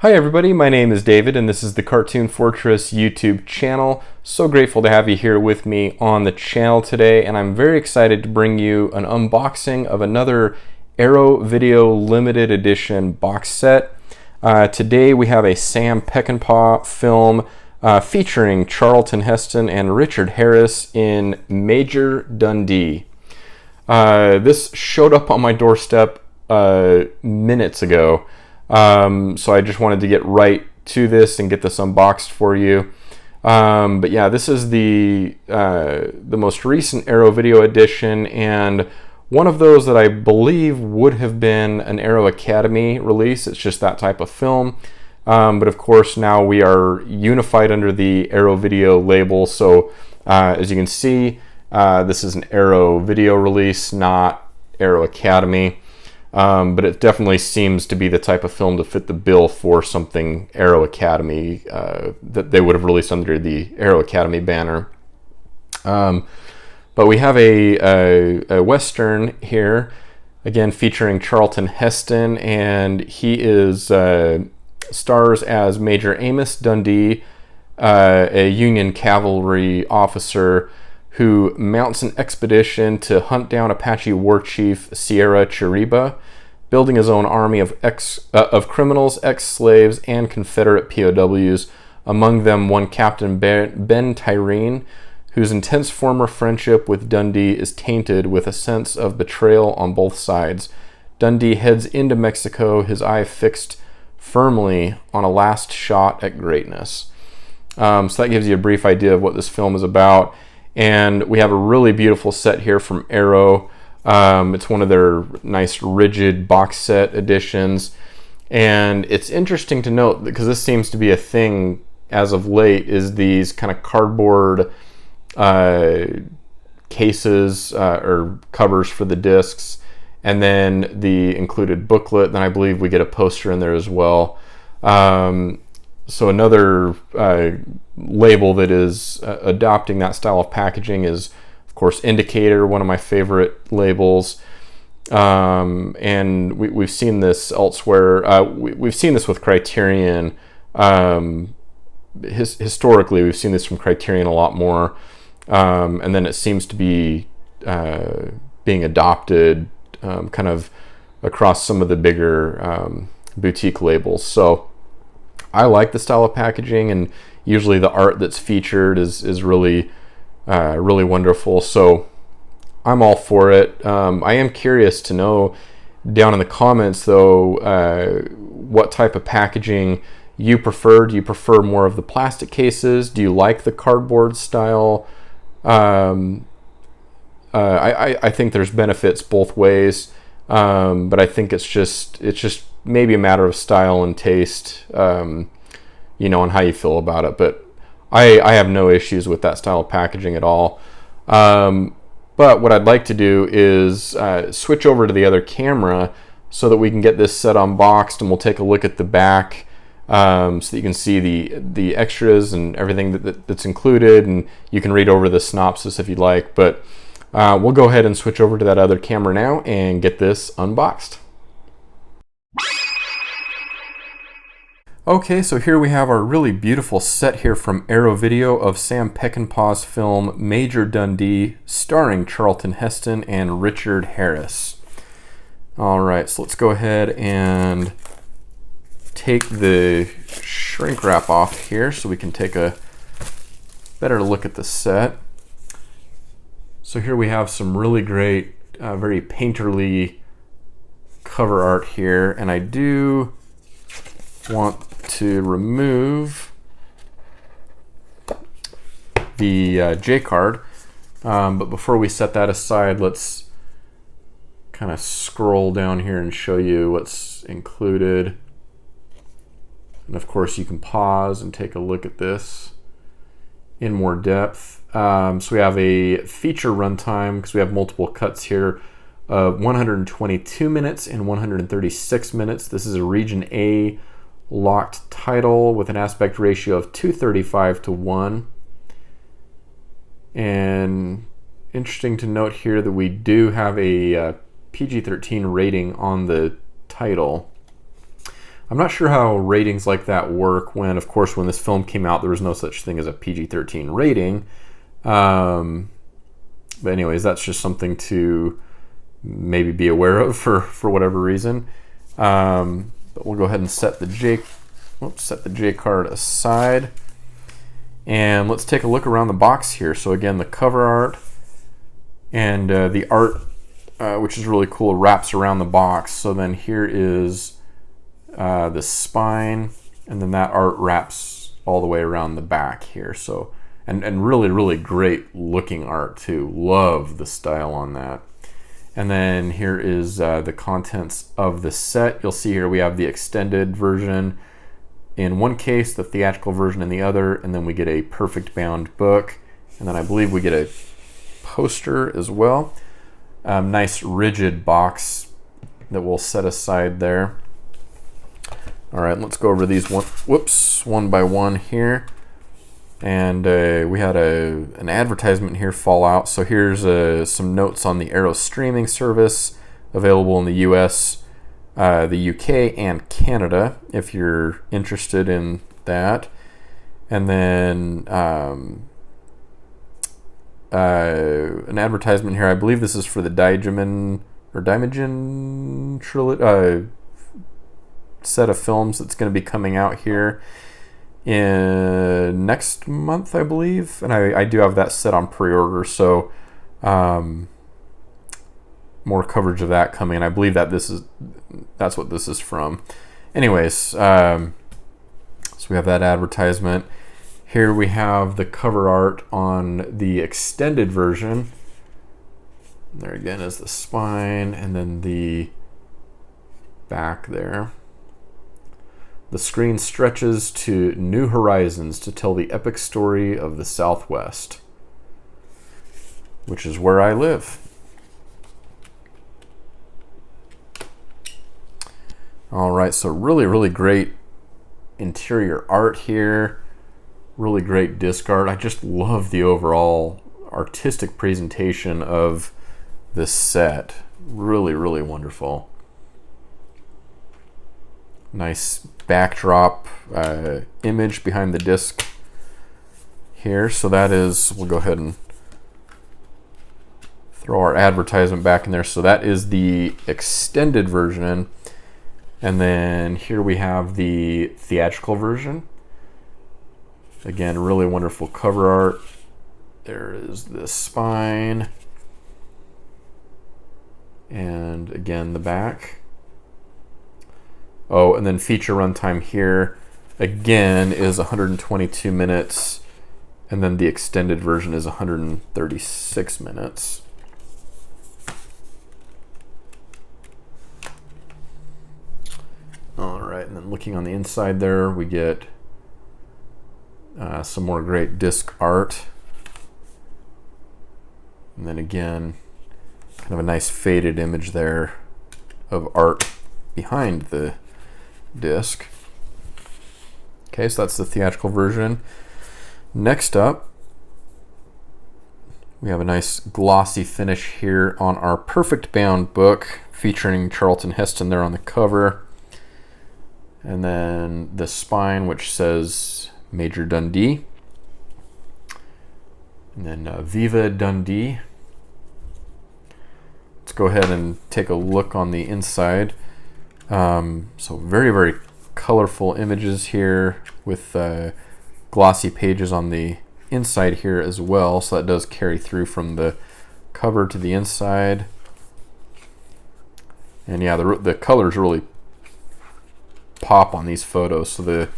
Hi everybody, my name is David and this is the Cartoon Fortress YouTube channel. So grateful to have you here with me on the channel today, and I'm very excited to bring you an unboxing of another Arrow Video Limited Edition box set. Today we have a Sam Peckinpah film featuring Charlton Heston and Richard Harris in Major Dundee. This showed up on my doorstep minutes ago. So I just wanted to get right to this and get this unboxed for you. But yeah, this is the most recent Arrow Video edition, and one of those that I believe would have been an Arrow Academy release. It's just that type of film. But of course now we are unified under the Arrow Video label. So as you can see, this is an Arrow Video release, not Arrow Academy. But it definitely seems to be the type of film to fit the bill for something Arrow Academy that they would have released under the Arrow Academy banner. But we have a Western here, again featuring Charlton Heston, and he is stars as Major Amos Dundee, a Union cavalry officer who mounts an expedition to hunt down Apache war chief Sierra Chiriba, building his own army of criminals, ex-slaves, and Confederate POWs, among them one Captain Ben Tyreen, whose intense former friendship with Dundee is tainted with a sense of betrayal on both sides. Dundee heads into Mexico, his eye fixed firmly on a last shot at greatness. So that gives you a brief idea of what this film is about. And we have a really beautiful set here from Arrow. It's one of their nice rigid box set editions, and it's interesting to note because this seems to be a thing as of late, is these kind of cardboard cases or covers for the discs, and then the included booklet. Then I believe we get a poster in there as well. So another label that is adopting that style of packaging is, of course, Indicator, one of my favorite labels. And we've seen this elsewhere. We've seen this with Criterion. Historically, we've seen this from Criterion a lot more. And then it seems to be being adopted kind of across some of the bigger boutique labels. So I like the style of packaging, and usually the art that's featured is really really wonderful. So I'm all for it. I am curious to know down in the comments though what type of packaging you prefer. Do you prefer more of the plastic cases? Do you like the cardboard style? I think there's benefits both ways, but I think it's just maybe a matter of style and taste, you know, and how you feel about it. But I have no issues with that style of packaging at all. But what I'd like to do is switch over to the other camera so that we can get this set unboxed, and we'll take a look at the back so that you can see the extras and everything that's included, and you can read over the synopsis if you'd like. But we'll go ahead and switch over to that other camera now and get this unboxed. Okay, so here we have our really beautiful set here from Arrow Video of Sam Peckinpah's film Major Dundee, starring Charlton Heston and Richard Harris. Alright, so let's go ahead and take the shrink wrap off here so we can take a better look at the set. So here we have some really great, very painterly cover art here, and I do want to remove the J card, but before we set that aside, let's kind of scroll down here and show you what's included. And of course you can pause and take a look at this in more depth. So we have a feature runtime, because we have multiple cuts here, of 122 minutes and 136 minutes. This is a region A locked title with an aspect ratio of 235:1. And interesting to note here that we do have a PG-13 rating on the title. I'm not sure how ratings like that work when, of course, when this film came out, there was no such thing as a PG-13 rating. But anyways, that's just something to maybe be aware of for whatever reason. But we'll go ahead and set the J card aside. And let's take a look around the box here. So again, the cover art and the art, which is really cool, wraps around the box. So then here is the spine, and then that art wraps all the way around the back here. So and really, really great looking art too. Love the style on that. And then here is the contents of the set. You'll see here we have the extended version in one case, the theatrical version in the other, and then we get a perfect bound book, and then I believe we get a poster as well. Nice rigid box that we'll set aside there. All right, let's go over these one by one here. And we had an advertisement here fall out. So here's some notes on the Arrow streaming service, available in the US, the UK, and Canada, if you're interested in that. And then an advertisement here. I believe this is for the Diamond trilogy, set of films that's going to be coming out here in next month, I believe. And I do have that set on pre-order, so more coverage of that coming. And I believe that that's what this is from. Anyways, so we have that advertisement. Here we have the cover art on the extended version. There again is the spine, and then the back there. The screen stretches to new horizons to tell the epic story of the Southwest, which is where I live. All right, so really, really great interior art here. Really great disc art. I just love the overall artistic presentation of this set. Really, really wonderful. Nice backdrop image behind the disc here. So that is, we'll go ahead and throw our advertisement back in there. So that is the extended version. And then here we have the theatrical version. Again, really wonderful cover art. There is the spine. And again, the back. Oh, and then feature runtime here, again, is 122 minutes. And then the extended version is 136 minutes. All right, and then looking on the inside there, we get some more great disc art. And then again, kind of a nice faded image there of art behind the disc. Okay, so that's the theatrical version. Next up, we have a nice glossy finish here on our perfect bound book, featuring Charlton Heston there on the cover. And then the spine, which says Major Dundee. And then Viva Dundee. Let's go ahead and take a look on the inside. So very, very colorful images here with glossy pages on the inside here as well. So that does carry through from the cover to the inside. And yeah, the colors really pop on these photos. So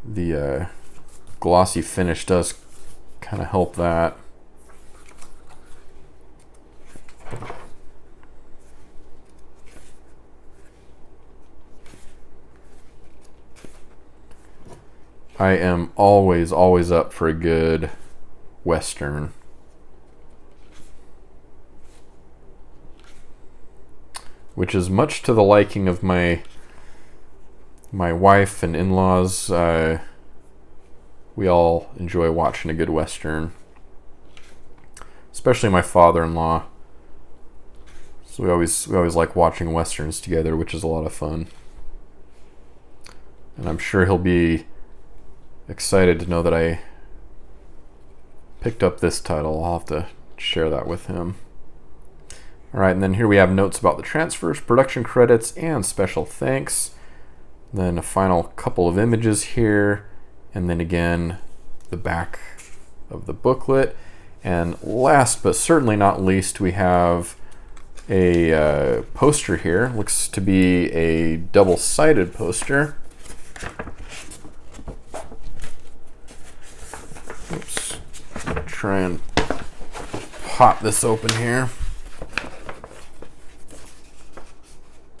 the glossy finish does kind of help that. I am always up for a good Western. Which is much to the liking of my wife and in-laws. We all enjoy watching a good Western. Especially my father-in-law. So we always like watching Westerns together, which is a lot of fun. And I'm sure he'll be excited to know that I picked up this title. I'll have to share that with him. All right, and then here we have notes about the transfers, production credits, and special thanks. Then a final couple of images here, and then again the back of the booklet. And last but certainly not least, we have a poster here. Looks to be a double-sided poster. Oops. Try and pop this open here.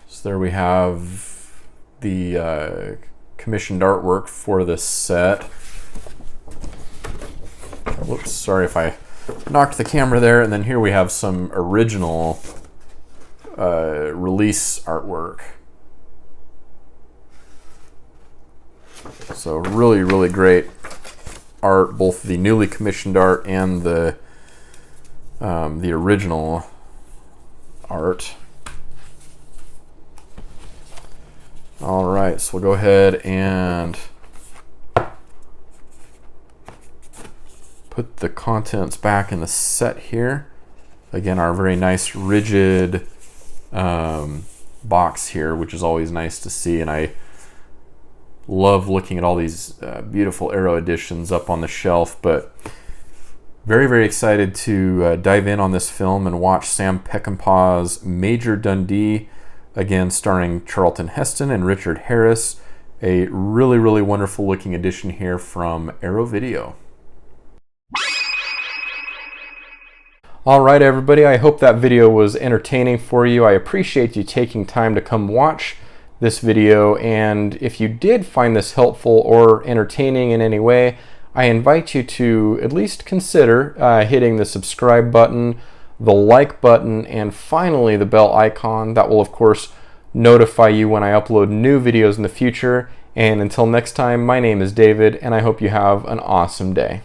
So there we have the commissioned artwork for this set. Whoops, sorry if I knocked the camera there. And then here we have some original release artwork. So really, really great art, both the newly commissioned art and the original art. All right, so we'll go ahead and put the contents back in the set here. Again, our very nice rigid box here, which is always nice to see, and I love looking at all these beautiful Arrow editions up on the shelf. But very, very excited to dive in on this film and watch Sam Peckinpah's Major Dundee, again starring Charlton Heston and Richard Harris. A really, really wonderful looking edition here from Arrow Video. All right, everybody, I hope that video was entertaining for you. I appreciate you taking time to come watch this video, and if you did find this helpful or entertaining in any way, I invite you to at least consider hitting the subscribe button, the like button, and finally the bell icon. That will, of course, notify you when I upload new videos in the future. And until next time, my name is David, and I hope you have an awesome day.